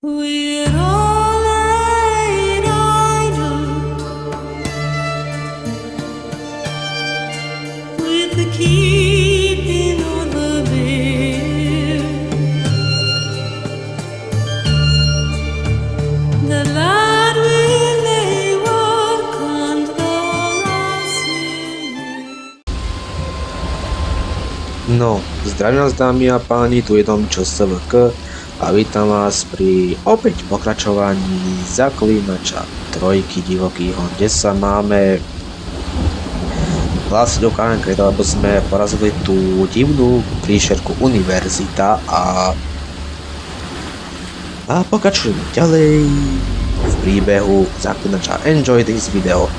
We're all laid idle with the keeping of the beer. The lad will lay work on the No, zdravím vás dámy a páni, tu je dom ČSVK a vítam vás pri opäť pokračovaní Zaklínača trojky Divoký Hon, kde sa máme hlásiť o kánke, lebo sme porazili tú divnú príšerku univerzita a pokračujeme ďalej v príbehu Zaklínača. Enjoy this video.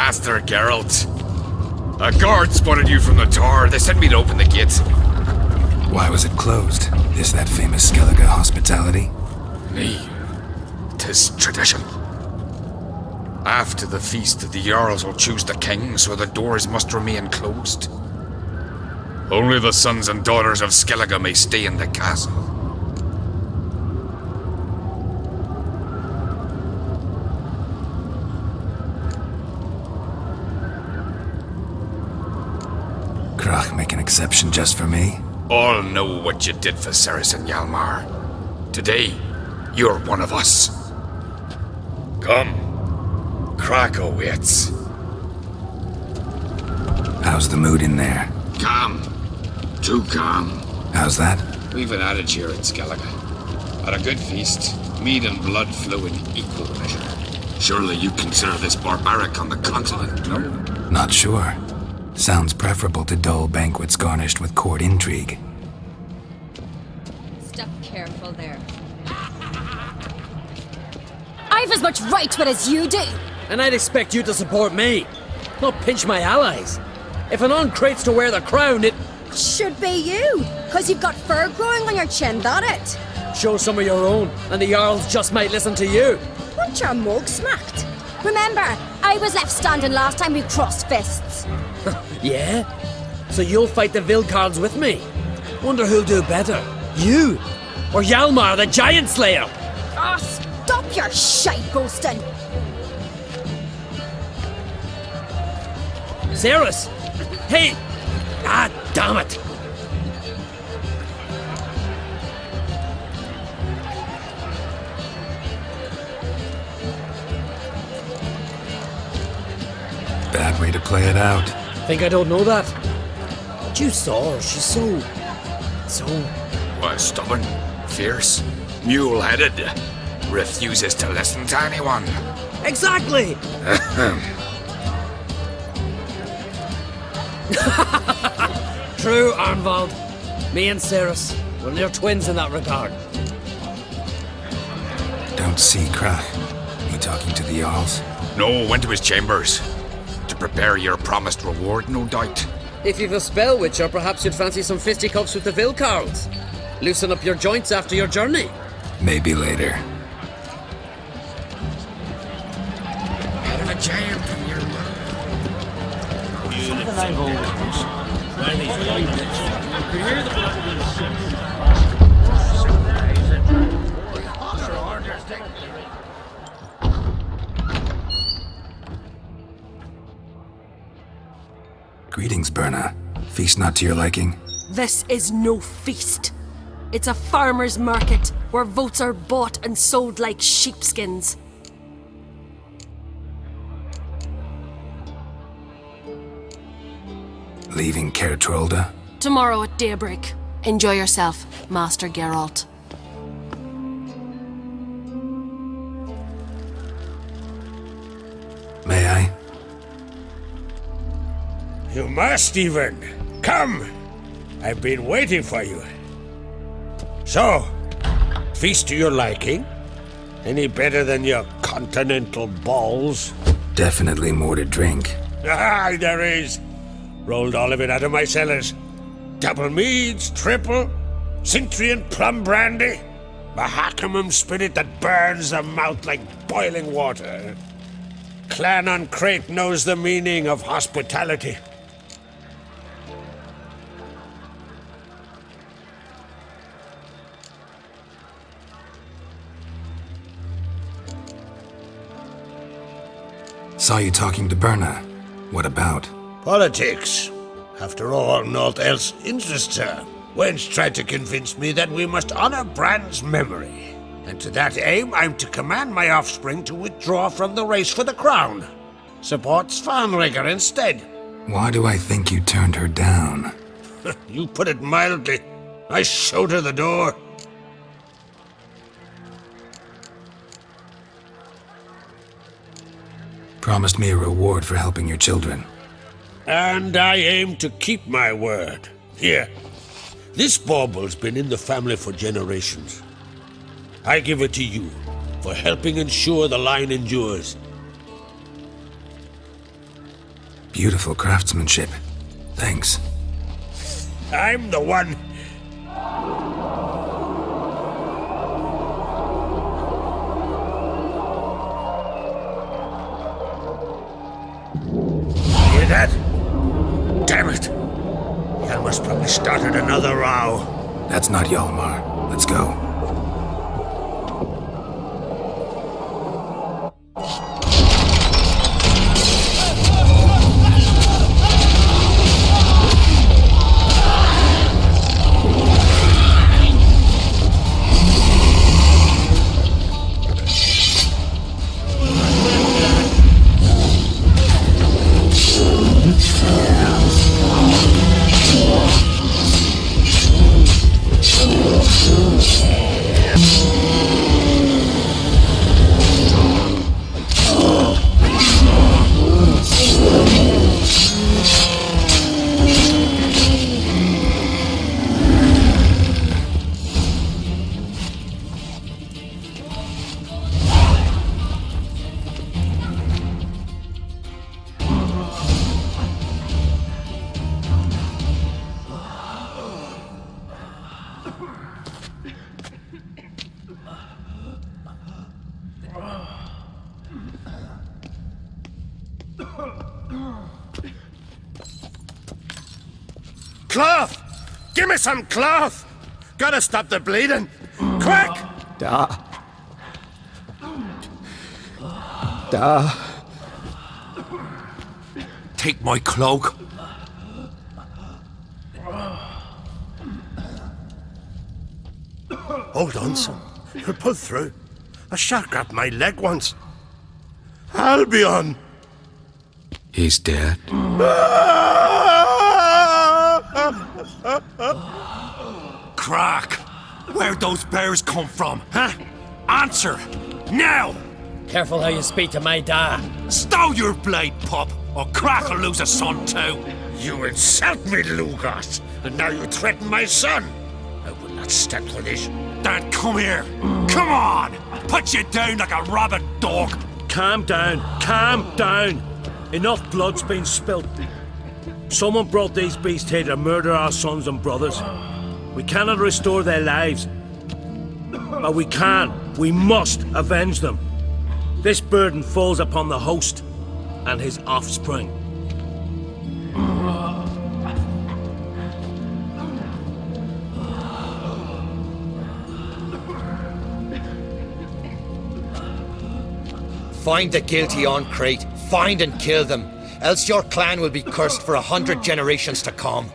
Master Geralt, a guard spotted you from the tower. They sent me to open the gate. Why was it closed? Is that famous Skellige hospitality? Nay, 'tis tradition. After the feast, the Jarls will choose the king, so the doors must remain closed. Only the sons and daughters of Skellige may stay in the castle. Krach make an exception just for me? All know what you did for Ceres and Hjalmar. Today, you're one of us. Come, Krach awaits. How's the mood in there? Calm. Too calm. How's that? We've an adage here in Skellige. At a good feast, mead and blood flow in equal measure. Surely you consider this barbaric on the continent, no? Not sure. Sounds preferable to dull banquets garnished with court intrigue. Step careful there. I've as much right to it as you do. And I'd expect you to support me, not pinch my allies. If an uncrate's to wear the crown, it Should be you, because you've got fur growing on your chin, that it? shows some of your own, and the Jarls just might listen to you. Want your mug smacked? Remember, I was left standing last time we crossed fists. Yeah? So you'll fight the Vilcards with me? Wonder who'll do better, you or Hjalmar the Giant Slayer? Oh, stop your shite boasting. Ceres! Hey! Ah, damn it! Bad way to play it out. Think I don't know that? But you saw her, she's so... Why, stubborn, fierce, mule-headed, refuses to listen to anyone. Exactly! True, Arnvald. Me and Ceres, we're near twins in that regard. Don't see Krach. He talking to the Jarls? No, went to his chambers. To prepare your promised reward, no doubt. If you've a spell witcher, perhaps you'd fancy some fisticuffs with the Vilcards. Loosen up your joints after your journey. Maybe later. Out of a jam from your Greetings, Berna. Feast not to your liking? This is no feast. It's a farmer's market where votes are bought and sold like sheepskins. Leaving Kertrolda? Tomorrow at daybreak. Enjoy yourself, Master Geralt. May I? You must, even. Come! I've been waiting for you. So, feast to your liking? Any better than your continental balls? Definitely more to drink. Ah, there is. Rolled all of it out of my cellars. Double meads, triple, Cintrian plum brandy, Mahakimum spirit that burns the mouth like boiling water. Clan on Crate knows the meaning of hospitality. Saw you talking to Berna. What about? Politics. After all, naught else interests her. Wench tried to convince me that we must honor Bran's memory. And to that aim, I'm to command my offspring to withdraw from the race for the crown. Support Svanrigger instead. Why do I think you turned her down? You put it mildly. I showed her the door. Promised me a reward for helping your children. And I aim to keep my word. Here. This bauble's been in the family for generations. I give it to you for helping ensure the line endures. Beautiful craftsmanship. Thanks. I'm the one. Hear that? Damn it! Yalmar's probably started another row. That's not Hjalmar. Let's go. Cloth! Give me some cloth! Gotta stop the bleeding! Quick! Da. Take my cloak. Hold on, son. You'll pull through. A shark grabbed my leg once. Albion! He's dead. Crack! Where'd those bears come from, huh? Answer! Now! Careful how you speak to my dad. Stow your blade, pup, or Crack will lose a son too. You insult me, Lugos, and now you threaten my son. I will not stand for this. Dad, come here. Come on! Put you down like a rabid dog. Calm down. Calm down. Enough blood's been spilt. Someone brought these beasts here to murder our sons and brothers. We cannot restore their lives. But we must avenge them. This burden falls upon the host and his offspring. Find the guilty on Crate. Find and kill them. Else your clan will be cursed for 100 generations to come.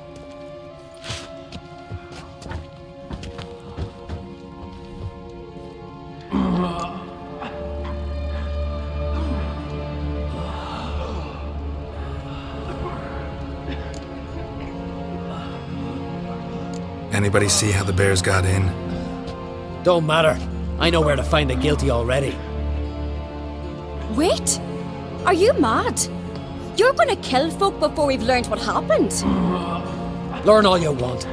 Anybody see how the bears got in? Don't matter. I know where to find the guilty already. Wait! Are you mad? You're gonna kill folk before we've learned what happened. Learn all you want.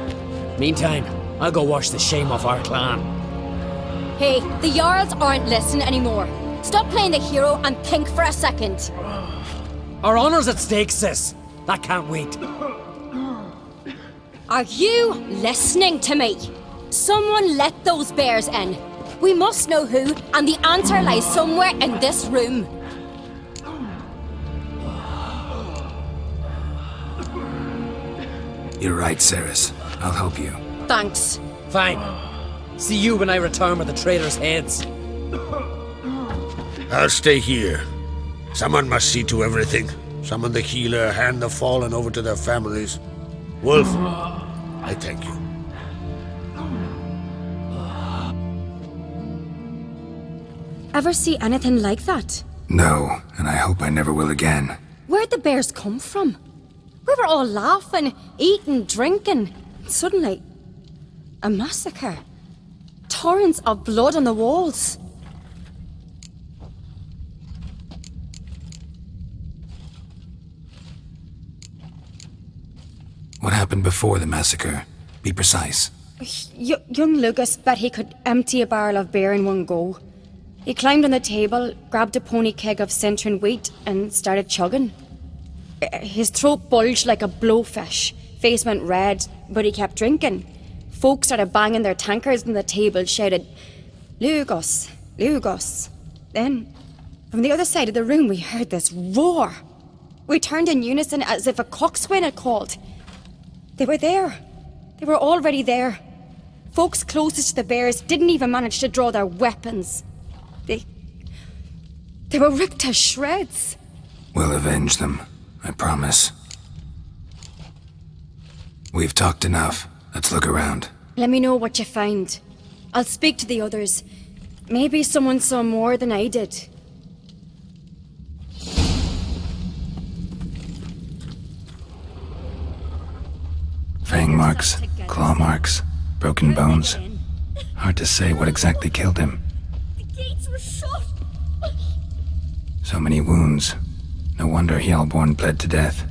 Meantime, I'll go wash the shame off our clan. Hey, the Jarls aren't listening anymore. Stop playing the hero and think for a second. Our honor's at stake, sis. That can't wait. Are you listening to me? Someone let those bears in. We must know who, and the answer lies somewhere in this room. You're right, Ceres. I'll help you. Thanks. Fine. See you when I return with the traitors' heads. I'll stay here. Someone must see to everything. Summon the healer, hand the fallen over to their families. Wolf, I thank you. Ever see anything like that? No, and I hope I never will again. Where'd the bears come from? We were all laughing, eating, drinking. Suddenly, a massacre. Torrents of blood on the walls. What happened before the massacre? Be precise. Young Lucas bet he could empty a barrel of beer in one go. He climbed on the table, grabbed a pony keg of Centurion wheat, and started chugging. His throat bulged like a blowfish, face went red, but he kept drinking. Folk started banging their tankards on the table, shouted, "Lugos, Lugos." Then, from the other side of the room, we heard this roar. We turned in unison as if a coxswain had called. They were there. They were already there. Folks closest to the bears didn't even manage to draw their weapons. They were ripped to shreds. We'll avenge them, I promise. We've talked enough. Let's look around. Let me know what you find. I'll speak to the others. Maybe someone saw more than I did. Fang marks, claw marks, broken bones. Hard to say what exactly killed him. The gates were shut. So many wounds. No wonder Hjalborn bled to death.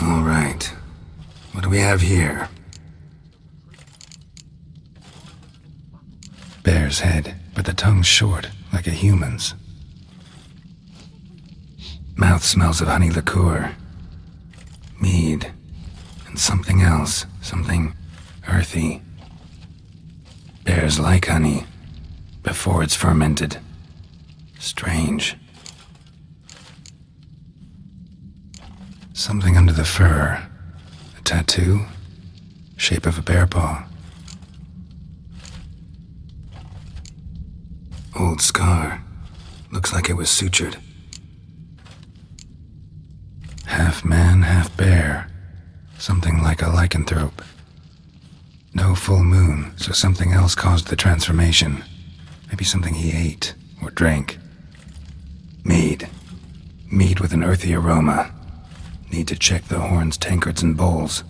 All right. What do we have here? Bear's head, but the tongue's short, like a human's. Mouth smells of honey liqueur. Mead. And something else. Something earthy. Bears like honey. Before it's fermented. Strange. Something under the fur. A tattoo? Shape of a bear paw. Old scar. Looks like it was sutured. Half man, half bear. Something like a lycanthrope. No full moon, so something else caused the transformation. Maybe something he ate or drank. Mead. Mead with an earthy aroma. Need to check the horns, tankards, and bowls.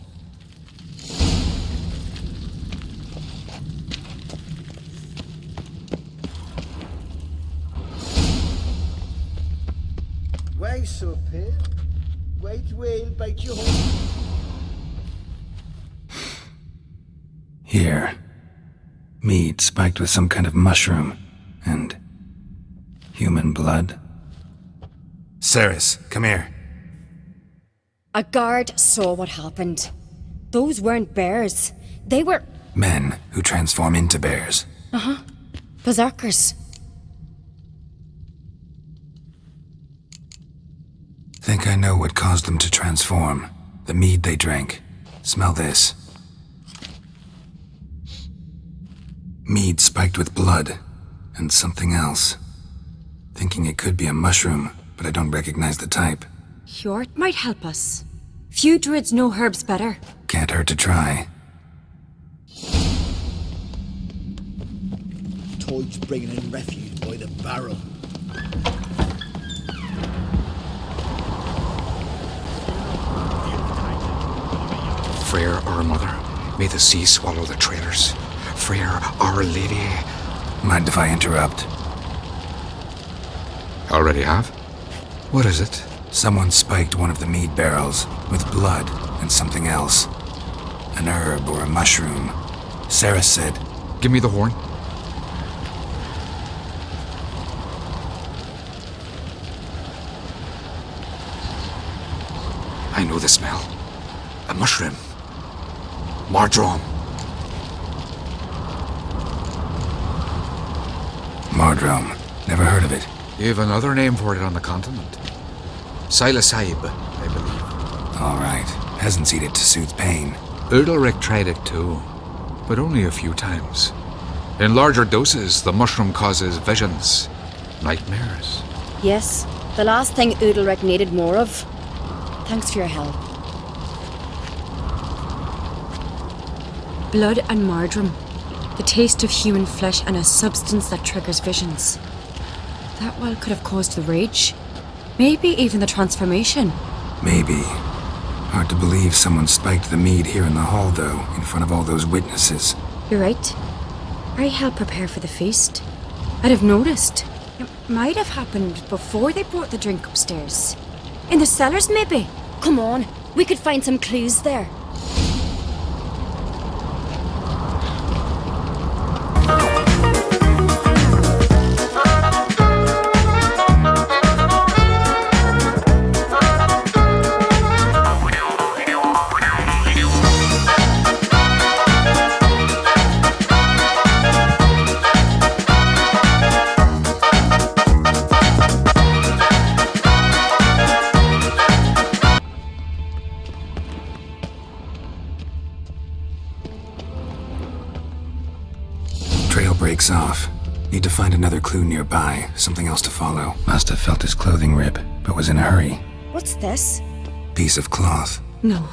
Why so pale? White whale bite your home. Here. Mead spiked with some kind of mushroom. And human blood. Ceres, come here. A guard saw what happened. Those weren't bears. They were... Men who transform into bears. Uh-huh. Berserkers. Think I know what caused them to transform. The mead they drank. Smell this. Mead spiked with blood. And something else. Thinking it could be a mushroom, but I don't recognize the type. Hjort might help us. Few druids know herbs better. Can't hurt to try. Toad's bringing in refuse by the barrel. Frere our mother. May the sea swallow the traitors. Freer, Our Lady. Mind if I interrupt? Already have? What is it? Someone spiked one of the mead barrels with blood and something else. An herb or a mushroom. Sarah said, Give me the horn. I know the smell. A mushroom. Marjoram. Mardrome. Never heard of it. You've another name for it on the continent. Psilocybe, I believe. All right. Peasants eat it to soothe pain. Udalric tried it too, but only a few times. In larger doses, the mushroom causes visions, nightmares. Yes, the last thing Udalric needed more of. Thanks for your help. Blood and marjoram. The taste of human flesh and a substance that triggers visions. That well could have caused the rage. Maybe even the transformation. Maybe. Hard to believe someone spiked the mead here in the hall, though, in front of all those witnesses. You're right. I helped prepare for the feast. I'd have noticed. It might have happened before they brought the drink upstairs. In the cellars, maybe. Come on, we could find some clues there. Trail breaks off. Need to find another clue nearby, something else to follow. Must have felt his clothing rip, but was in a hurry. What's this? Piece of cloth. No,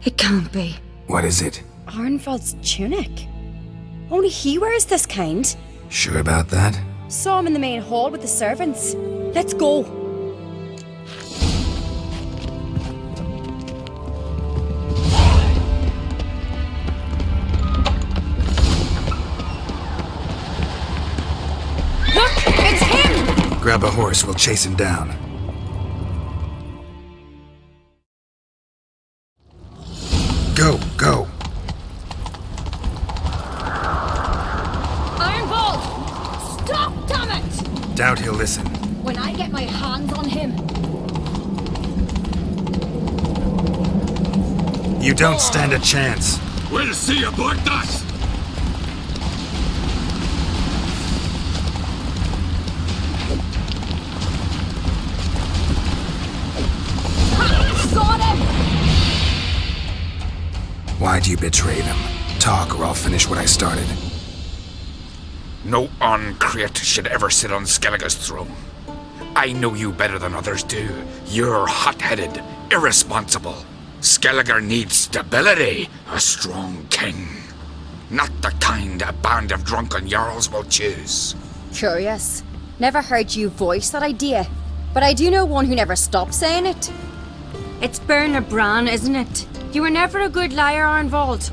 it can't be. What is it? Arnvald's tunic. Only he wears this kind. Sure about that? Saw him in the main hall with the servants. Let's go. Look, it's him! Grab a horse, we'll chase him down. Go, go. Arnvald! Stop, damn it! Doubt he'll listen. When I get my hands on him. You don't stand a chance. We'll see about that! Got him! Why'd you betray them? Talk or I'll finish what I started. No uncreate should ever sit on Skellige's throne. I know you better than others do. You're hot-headed, irresponsible. Skellige needs stability, a strong king. Not the kind a band of drunken jarls will choose. Curious. Never heard you voice that idea, but I do know one who never stopped saying it. It's Bernard Bran, isn't it? You were never a good liar, Arnvald.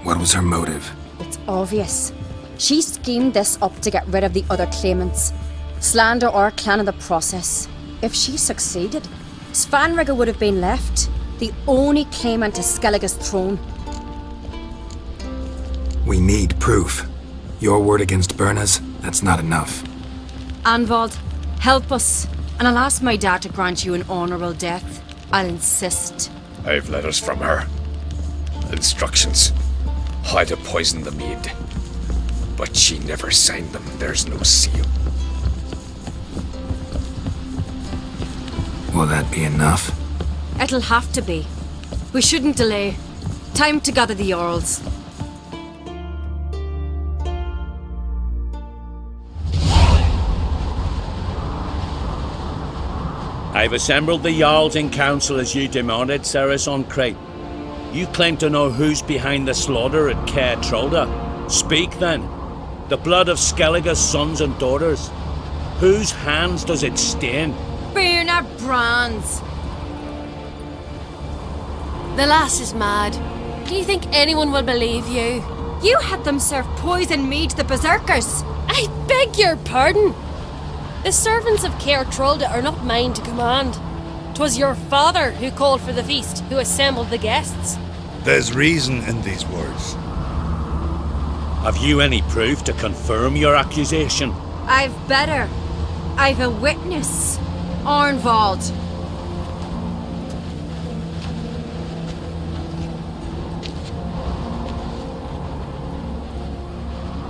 What was her motive? It's obvious. She schemed this up to get rid of the other claimants. Slander our clan in the process. If she succeeded, Svanrigga would have been left, the only claimant to Skellige's throne. We need proof. Your word against Berna's, that's not enough. Arnvald, help us, and I'll ask my dad to grant you an honourable death. I'll insist. I've letters from her. Instructions. How to poison the mead. But she never signed them. There's no seal. Will that be enough? It'll have to be. We shouldn't delay. Time to gather the Jarls. I've assembled the Jarls in council as you demanded, Ceres on Crate. You claim to know who's behind the slaughter at Caer Trolda. Speak then. The blood of Skellige's sons and daughters. Whose hands does it stain? Bernard Brand's. The lass is mad. Do you think anyone will believe you? You had them serve poison mead to the berserkers. I beg your pardon. The servants of Caer Trolda are not mine to command. 'Twas your father who called for the feast, who assembled the guests. There's reason in these words. Have you any proof to confirm your accusation? I've better. I've a witness. Arnvald.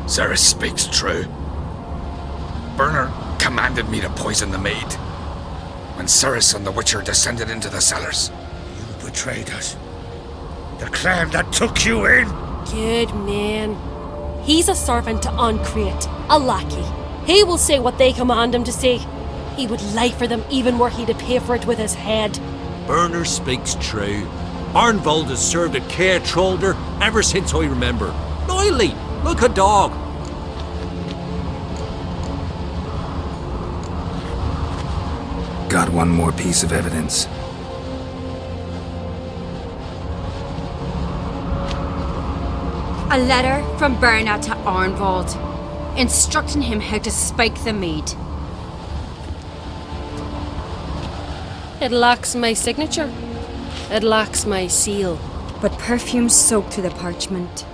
Ceres speaks true. Bernard commanded me to poison the maid. When Ceres and the Witcher descended into the cellars. You betrayed us. The clan that took you in. Good man. He's a servant to Ancreate, a lackey. He will say what they command him to say. He would lie for them even were he to pay for it with his head. Bernard speaks true. Arnvald has served at Caer Trolder ever since I remember. Loyally, like a dog. Got one more piece of evidence. A letter from Bernard to Arnvald, instructing him how to spike the mead. It lacks my signature. It lacks my seal. But perfume soaked through the parchment.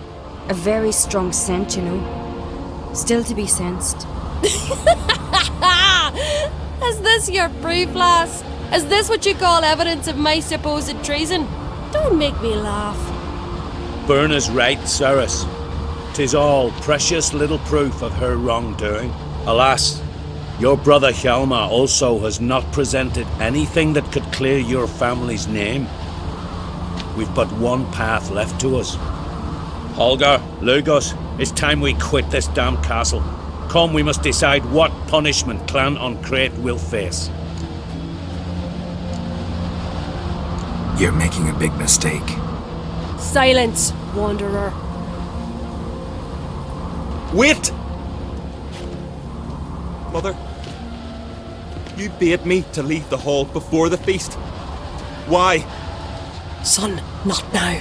A very strong scent, you know. Still to be sensed. Is this your proof, lass? Is this what you call evidence of my supposed treason? Don't make me laugh. Bernard's right, Ceres. 'Tis all precious little proof of her wrongdoing. Alas, your brother Hjalmar also has not presented anything that could clear your family's name. We've but one path left to us. Holger, Lugos, it's time we quit this damn castle. Come, we must decide what punishment Clan Ancreate will face. You're making a big mistake. Silence, wanderer. Wait! Mother, you bade me to leave the hall before the feast. Why? Son, not now.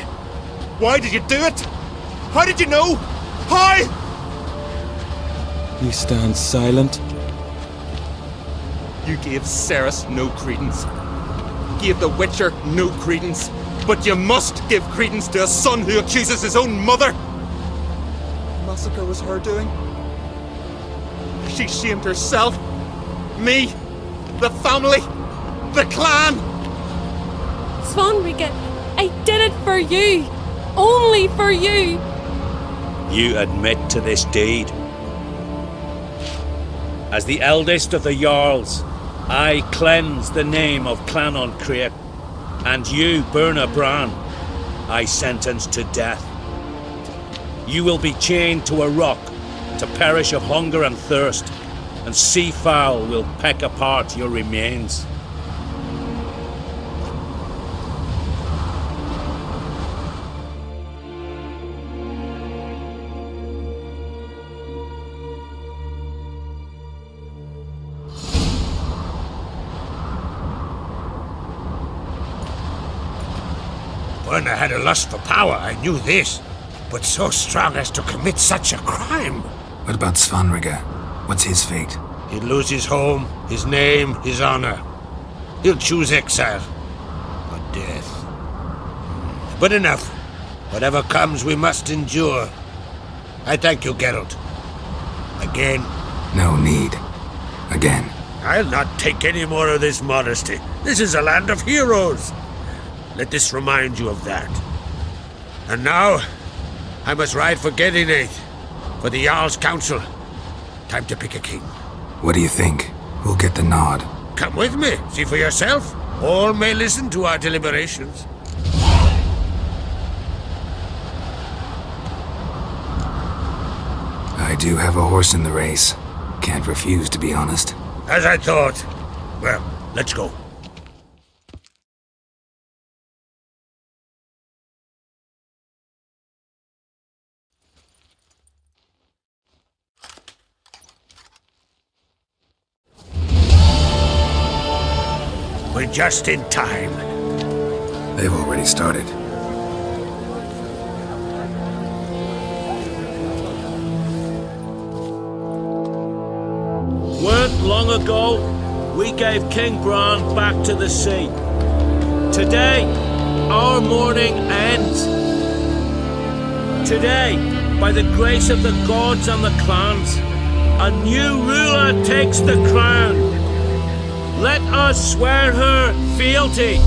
Why did you do it? How did you know? How? You stand silent. You gave Ceres no credence. Gave the Witcher no credence. But you must give credence to a son who accuses his own mother. The massacre was her doing. She shamed herself, me, the family, the clan. Svanrika, I did it for you. Only for you. You admit to this deed. As the eldest of the Jarls, I cleanse the name of Clan Ancreate, and you, Bernard Bran, I sentence to death. You will be chained to a rock to perish of hunger and thirst, and sea fowl will peck apart your remains. When I had a lust for power, I knew this. But so strong as to commit such a crime. What about Svanrika? What's his fate? He'll lose his home, his name, his honor. He'll choose exile or death. But enough. Whatever comes, we must endure. I thank you, Geralt. Again. No need. Again. I'll not take any more of this modesty. This is a land of heroes. Let this remind you of that. And now, I must ride for Gedinath, for the Jarl's Council. Time to pick a king. What do you think? Who'll get the nod? Come with me, see for yourself. All may listen to our deliberations. I do have a horse in the race. Can't refuse, to be honest. As I thought. Well, let's go. just in time. They've already started. Weren't long ago, we gave King Bran back to the sea. Today, our mourning ends. Today, by the grace of the gods and the clans, a new ruler takes the crown. Let us swear her fealty.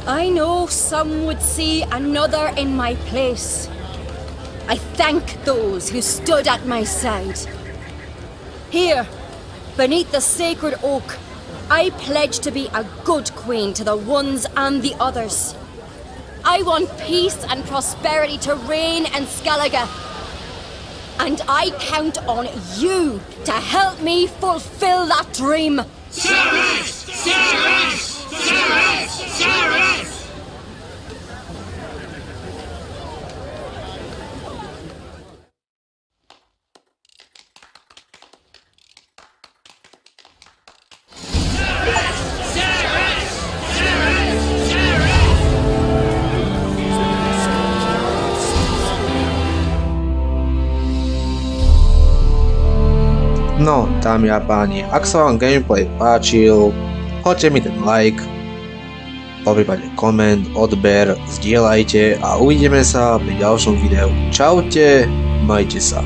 I know some would see another in my place. I thank those who stood at my side. Here, beneath the sacred oak, I pledge to be a good queen to the ones and the others. I want peace and prosperity to reign in Skellige. And I count on you to help me fulfill that dream. Service! Service! Service! Service! No, dámy a páni, ak sa vám gameplay páčil, hoďte mi ten like, popripade koment, odber, zdieľajte a uvidíme sa pri ďalšom videu. Čaute, majte sa.